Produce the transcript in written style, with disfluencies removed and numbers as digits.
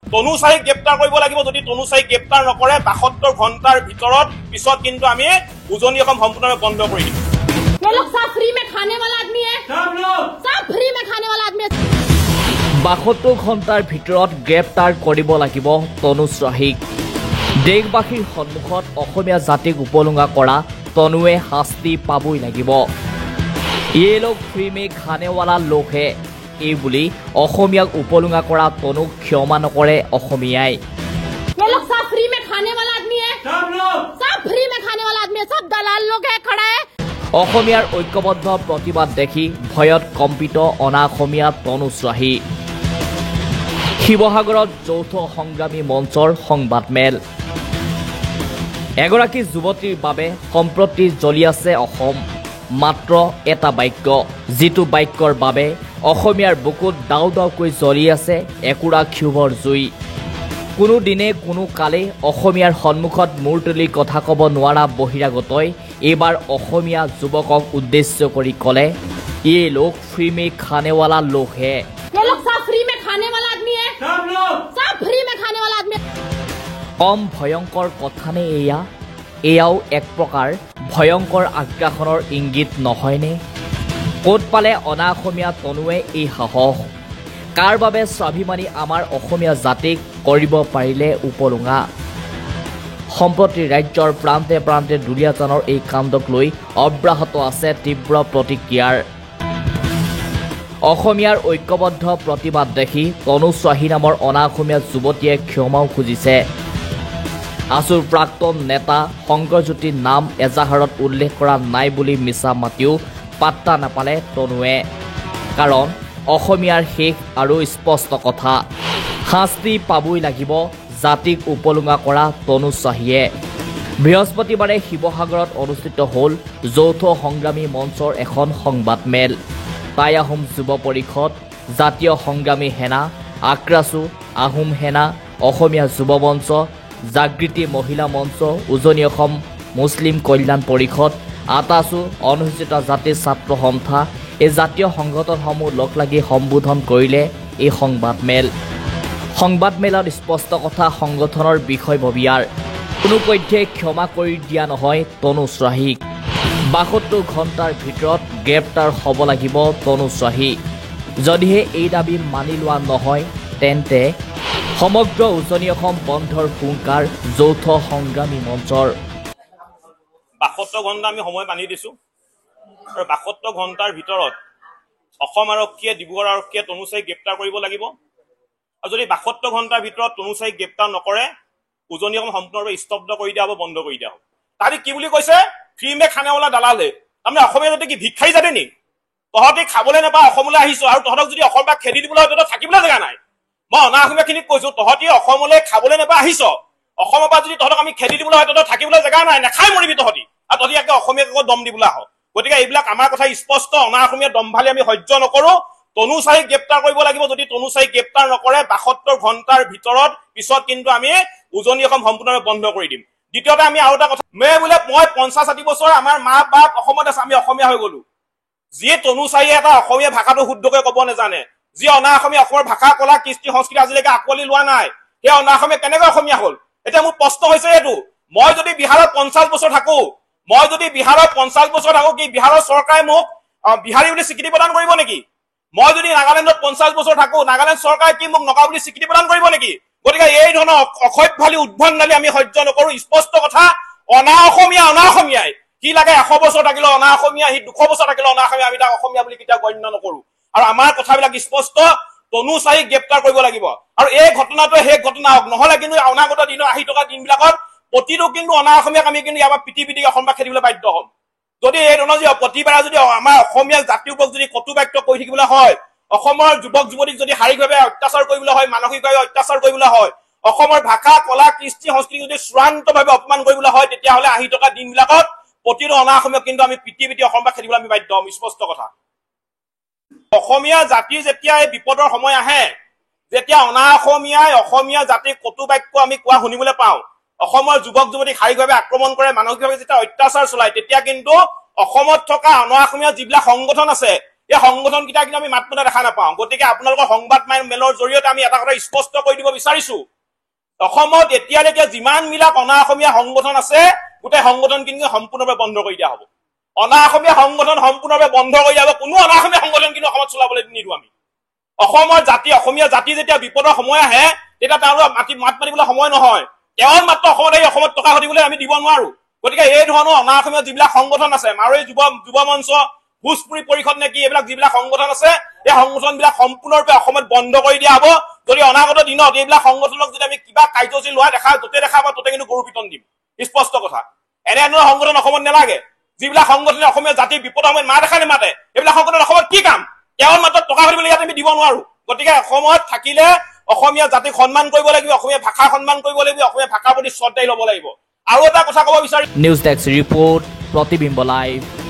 তনুচাৰীক গ্ৰেপ্তাৰ কৰিব লাগিব যদি তনুচাৰীক গ্ৰেপ্তাৰ নকৰে ৭২ ঘণ্টাৰ ভিতৰত পিছত কিন্তু আমি উজনি অসম সম্পূৰ্ণভাৱে বন্ধ কৰি দিম ये लोग सब फ्री में खाने वाला आदमी है सब फ्री में खाने वाला आदमी है ৭২ ঘণ্টাৰ ভিতৰত গ্ৰেপ্তাৰ কৰিব লাগিব তনুশ্ৰাহীক দেশবাসীৰ সন্মুখত অসমীয়া জাতিক উপলুঙা কৰা তনুৱে শাস্তি পাবই লাগিব ये लोग फ्री में खाने वाला लोग है এই বুলি অসমীয়াক উপলুঙা কৰা তনুক ক্ষমা নকৰে অসমীয়াই ये लोग सब फ्री में खाने वाला आदमी है सब फ्री में खाने वाला आदमी है सब दलाल लोग है खड़ा है অসমীয়াৰ ঐক্যবদ্ধ প্ৰতিবাদ দেখি ভয়ত কম্পিত অনা অসমীয়া তনুশ্ৰাহী শিৱসাগৰত যৌথ সংগ্ৰামী মঞ্চৰ সংবাদমেল এগৰাকী যুৱতীৰ বাবে সম্প্ৰতি জ্বলি আছে অসম মাত্ৰ এটা বাক্য যিটো বাক্যৰ বাবে অসমীয়াৰ বুকুত দাও দাওকৈ জ্বলি আছে একুৰা ক্ষোভৰ জুই কোনো দিনে কোনো কালে অসমীয়াৰ সন্মুখত মূৰ তুলি কথা ক'ব নোৱাৰা বহিৰাগতই এইবাৰ অসমীয়া যুৱকক উদ্দেশ্য কৰি ক'লে ये लोग फ्री में खाने वाला लोग है ये लोग सब फ्री में खाने वाला आदमी है सब फ्री में खाने वाला आदमी কম ভয়ংকৰ কথানে এয়াও এক প্ৰকাৰ ভয়ংকৰ আগ্ৰাসনৰ ইংগিত নহয়নে ক'ত পালে অনা অসমীয়া তনুৱে এই সাহস কাৰ বাবে স্বাভিমানী আমাৰ অসমীয়া জাতিক কৰিব পাৰিলে উপলুঙা সম্প্ৰতি ৰাজ্যৰ প্ৰান্তে প্ৰান্তে দুলীয়াজানৰ এই কাণ্ডক লৈ অব্যাহত আছে তীব্ৰ প্ৰতিক্ৰিয়াৰ অসমীয়াৰ ঐক্যবদ্ধ প্ৰতিবাদ দেখি তনুশ্ৰাহী নামৰ অনা অসমীয়া যুৱতীয়ে ক্ষমাও খুজিছে আছুৰ প্ৰাক্তন নেতা শংকৰজ্যোতিৰ নাম এজাহাৰত উল্লেখ কৰা নাই বুলি মিছা মাতিও পাত্তা নাপালে তনুৱে কাৰণ অসমীয়াৰ শেষ আৰু স্পষ্ট কথা শাস্তি পাবই লাগিব জাতিক উপলুঙা কৰা তনুশ্ৰাহীয়ে বৃহস্পতিবাৰে শিৱসাগৰত অনুষ্ঠিত হ'ল যৌথ সংগ্ৰামী মঞ্চৰ এখন সংবাদমেল টাই আহোম যুৱ পৰিষদ জাতীয় সংগ্ৰামী সেনা আক্ৰাছু আহোম সেনা অসমীয়া যুৱ মঞ্চ জাগৃতি মহিলা মঞ্চ উজনি অসম মুছলিম কল্যাণ পৰিষদ আটাছু অনুসূচিত জাতি ছাত্ৰ সন্থা এই জাতীয় সংগঠনসমূহ লগ লাগি সম্বোধন কৰিলে এই সংবাদমেলত স্পষ্ট কথা সংগঠনৰ বিষয়ববীয়াৰ কোনোপধ্যে ক্ষমা কৰি দিয়া নহয় তনুশ্ৰাহীক ৭২ ঘণ্টাৰ ভিতৰত গ্ৰেপ্তাৰ হ'ব লাগিব তনুশ্ৰাহী যদিহে এই দাবী মানি লোৱা নহয় তেন্তে সমগ্ৰ উজনি অসম বন্ধৰ হুংকাৰ যৌথ সংগ্ৰামী মঞ্চৰ ৭২ ঘণ্টা আমি সময় বান্ধি দিছোঁ আৰু ৭২ ঘণ্টাৰ ভিতৰত অসম আৰক্ষীয়ে ডিব্ৰুগড় আৰক্ষীয়ে তনুশ্ৰাহীক গ্ৰেপ্তাৰ কৰিব লাগিব আৰু যদি ৭২ ঘণ্টাৰ ভিতৰত তনুশ্ৰাহীক গ্ৰেপ্তাৰ নকৰে উজনি অসম সম্পূৰ্ণভাৱে স্তব্ধ কৰি দিয়া হ'ব বন্ধ কৰি দিয়া হ'ব তাহাঁতি কি বুলি কৈছে ফ্ৰী মে খানেৱালা দালালে তাৰমানে অসমীয়া জাতি কি ভিক্ষাৰী জাতি নি তহঁতি খাবলৈ নাপায় অসমলৈ আহিছ আৰু তহঁতক যদি অসমৰ পৰা খেদি দিবলৈ হয় তহঁতৰ থাকিবলৈ জেগা নাই মই অনা অসমীয়াখিনিক কৈছো তহঁতি অসমলৈ খাবলৈ নাপায় আহিছ অসমৰ পৰা যদি তহঁতক আমি খেদি দিবলৈ হয় তহঁতৰ থাকিবলৈ জেগা নাই নাখাই মৰিবি তহঁতি আৰু তহঁতি একে অসমীয়াক দম দিবলৈ আহ গতিকে এইবিলাক আমাৰ কথা স্পষ্ট অনা অসমীয়া দমভালি আমি সহ্য নকৰো তনুশ্ৰাহীক গ্ৰেপ্তাৰ কৰিব লাগিব যদি তনুশ্ৰাহীক গ্ৰেপ্তাৰ নকৰে ৭২ ঘণ্টাৰ ভিতৰত পিছত কিন্তু আমি উজনি অসম সম্পূৰ্ণভাৱে বন্ধ কৰি দিম দ্বিতীয়তে আমি আৰু এটা কথা মই ৫০-৬০ বছৰ আমাৰ মা বাপ অসমত আছে আমি অসমীয়া হৈ গলো যিয়ে তনুশ্ৰাহীয়ে এটা অসমীয়া ভাষাটো শুদ্ধকৈ ক'ব নাজানে যি অনা অসমীয়া অসমৰ ভাষা কলা কৃষ্টি সংস্কৃতি আজিলৈকে আঁকোৱালি লোৱা নাই সেই অনা অসমীয়া কেনেকৈ অসমীয়া হ'ল এতিয়া মোৰ প্ৰশ্ন হৈছে এইটো মই যদি বিহাৰত ৫০ বছৰ থাকো কি বিহাৰৰ চৰকাৰে মোক বিহাৰী বুলি স্বীকৃতি প্ৰদান কৰিব নেকি মই যদি নাগালেণ্ডত ৫০ বছৰ থাকো নাগালেণ্ড চৰকাৰে কি মোক নগা বুলি স্বীকৃতি প্ৰদান কৰিব নেকি গতিকে এই ধৰণৰ অসভ্যালি উদ্ভণ্ডালি আমি সহ্য নকৰো স্পষ্ট কথা অনা অসমীয়াই কি লাগে ১০০ বছৰ থাকিলে অনা অসমীয়া সি ২০০ বছৰ থাকিলে অনা অসমীয়া আমি তাক অসমীয়া বুলি কেতিয়াও গণ্য নকৰো আৰু আমাৰ কথাবিলাক স্পষ্ট তনুশ্ৰাহীক গ্ৰেপ্তাৰ কৰিব লাগিব আৰু এই ঘটনাটোৱে শেষ ঘটনা হওক নহলে কিন্তু অনাগত দিনৰ আহি থকা দিনবিলাকত প্ৰতিটো কিন্তু অনা অসমীয়াক আমি কিন্তু ইয়াৰ পিটি অসম পৰা খেদিবলৈ বাধ্য হ'ম যদি এই ধৰণৰ প্ৰতিবাৰে যদি আমাৰ অসমীয়া জাতিৰ ওপৰত যদি কটু বাক্য কৈ থাকিবলৈ হয় অসমৰ যুৱক যুৱতীক যদি শাৰীৰিকভাৱে অত্যাচাৰ কৰিবলৈ হয় মানসিকভাৱে অত্যাচাৰ কৰিবলৈ হয় অসমৰ ভাষা কলা কৃষ্টি সংস্কৃতি যদি চূড়ান্তভাৱে অপমান কৰিবলৈ হয় তেতিয়াহ'লে আহি থকা দিনবিলাকত প্ৰতিটো অনা অসমীয়াক কিন্তু আমি পিটি অসম পৰা খেদিবলৈ আমি বাধ্য হ'ম স্পষ্ট কথা অসমীয়া জাতিৰ যেতিয়া এই বিপদৰ সময় আহে যেতিয়া অনা অসমীয়াই অসমীয়া জাতিৰ কটু বাক্য আমি কোৱা শুনিবলৈ পাওঁ অসমৰ যুৱক যুৱতীক শাৰীৰিকভাৱে আক্ৰমণ কৰে মানসিকভাৱে যেতিয়া অত্যাচাৰ চলায় তেতিয়া কিন্তু অসমত থকা অনা অসমীয়া যিবিলাক সংগঠন আছে এই সংগঠনকেইটা কিন্তু আমি মাত মতা দেখা নাপাওঁ গতিকে আপোনালোকৰ সংবাদ মেলৰ জৰিয়তে আমি এটা কথা স্পষ্ট কৰি দিব বিচাৰিছো অসমত এতিয়ালৈকে যিমান বিলাক অনা অসমীয়া সংগঠন আছে গোটেই সংগঠন কিন্তু সম্পূৰ্ণভাৱে বন্ধ কৰি দিয়া হ'ব অনা অসমীয়া সংগঠন সম্পূৰ্ণভাৱে বন্ধ কৰি দিয়া হ'ব কোনো অনা অসমীয়া সংগঠন কিন্তু অসমত চলাবলৈ নিদিওঁ আমি অসমৰ জাতি অসমীয়া জাতি যেতিয়া বিপদৰ সময় আহে তেতিয়া তেওঁলোকক মাত মাতিবলৈ সময় নহয় কেৱল মাত্ৰ অসমত টকা ঘটিবলৈ আমি দিব নোৱাৰো গতিকে এই ধৰণৰ অনা অসমীয়া যিবিলাক সংগঠন আছে মাৰোৱাৰী যুৱ মঞ্চ ভোজপুৰী পৰিষদ নেকি এইবিলাক যিবিলাক সংগঠন আছে এই সংগঠনবিলাক সম্পূৰ্ণৰূপে অসমত বন্ধ কৰি দিয়া হ'ব যদি অনাগত দিনত এইবিলাক সংগঠনক যদি আমি কিবা কাৰ্যসূচী লোৱা য'তে দেখা পাওঁ ততে কিন্তু গৰু পিতন দিম স্পষ্ট কথা এনেধৰণৰ সংগঠন অসমত নালাগে যিবিলাক সংগঠনে অসমীয়া জাতিৰ বিপদৰ সময়ত মাত দেখা নেমাতে এইবিলাক সংগঠন অসমত কি কাম কেৱল মাত্ৰ টকা ঘটিবলৈ ইয়াত আমি দিব নোৱাৰো গতিকে অসমত থাকিলে অসমীয়া জাতিক সন্মান কৰিব লাগিব অসমীয়া ভাষা সন্মান কৰিব লাগিব অসমীয়া ভাষাৰ প্ৰতি শ্ৰদ্ধা ল'ব লাগিব আৰু এটা কথা ক'ব বিচাৰিম নিউজ ডেস্ক ৰিপৰ্ট প্ৰতিবিম্ব লাইভ